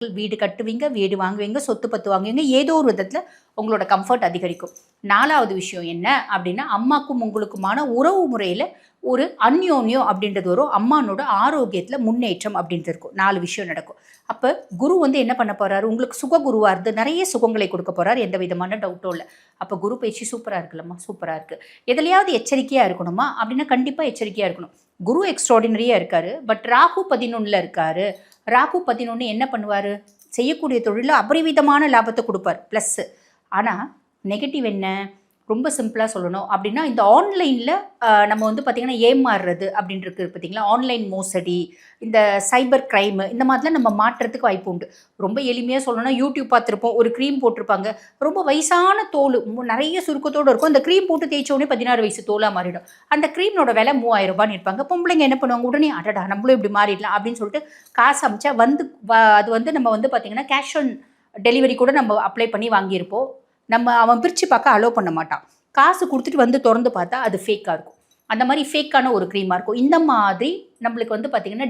வீடு கட்டுவீங்க, வீடு வாங்குவீங்க, சொத்து பத்து வாங்குவீங்க. ஏதோ ஒரு விதத்தில் உங்களோட கம்ஃபர்ட் அதிகரிக்கும். 4வது விஷயம் என்ன அப்படின்னா, அம்மாக்கும் உங்களுக்குமான உறவு முறையில் ஒரு அந்யோன்யம் அப்படின்றது வரும். அம்மானோட ஆரோக்கியத்தில் முன்னேற்றம் அப்படின்றது இருக்கும். 4 விஷயம் நடக்கும். அப்போ குரு என்ன பண்ண போறாரு, உங்களுக்கு சுக குருவாக இருந்து நிறைய சுகங்களை கொடுக்க போறாரு. எந்த விதமான டவுட்டும் இல்லை. அப்போ குரு பயிற்சி சூப்பராக இருக்குல்லம்மா, சூப்பராக இருக்குது. எதுலையாவது எச்சரிக்கையாக இருக்கணுமா அப்படின்னா கண்டிப்பாக எச்சரிக்கையாக இருக்கணும். குரு எக்ஸ்ட்ராடினரியாக இருக்காரு, பட் ராகு 11ல் இருக்காரு. ராகு 11 என்ன பண்ணுவார், செய்யக்கூடிய தொழிலில் அபரிவிதமான லாபத்தை கொடுப்பார் ப்ளஸ்ஸு. ஆனால் நெகட்டிவ் என்ன, ரொம்ப சிம்பிளாக சொல்லணும் அப்படின்னா, இந்த ஆன்லைனில் நம்ம பார்த்திங்கன்னா ஏமாறுறது அப்படின்றது பார்த்திங்களா, ஆன்லைன் மோசடி, இந்த சைபர் க்ரைமு, இந்த மாதிரிலாம் நம்ம மாற்றுறதுக்கு வாய்ப்பு உண்டு. ரொம்ப எளிமையாக சொல்லணும்னா, யூடியூப் பார்த்துருப்போம், ஒரு க்ரீம் போட்டிருப்பாங்க, ரொம்ப வயசான தோல், நிறைய சுருக்கத்தோடு இருக்கும். அந்த க்ரீம் போட்டு தேய்ச்சோடனே 16 வயசு தோலாக மாறிடும். அந்த க்ரீமோட விலை 3000 ரூபான்னு இருப்பாங்க. பொம்பளைங்க என்ன பண்ணுவாங்க, உடனே அடடா நம்மளும் இப்படி மாறிடலாம் அப்படின்னு சொல்லிட்டு காசு அமைச்சா அது நம்ம பார்த்திங்கன்னா கேஷ் ஆன் டெலிவரி கூட நம்ம அப்ளை பண்ணி வாங்கியிருப்போம். அவன் பிரித்து பார்க்க அலோவ் பண்ண மாட்டான். காசு கொடுத்துட்டு திறந்து பார்த்தா அது ஃபேக்காக இருக்கும். அந்த மாதிரி ஃபேக்கான ஒரு க்ரீமாக இருக்கும். இந்த மாதிரி நம்மளுக்கு பார்த்திங்கன்னா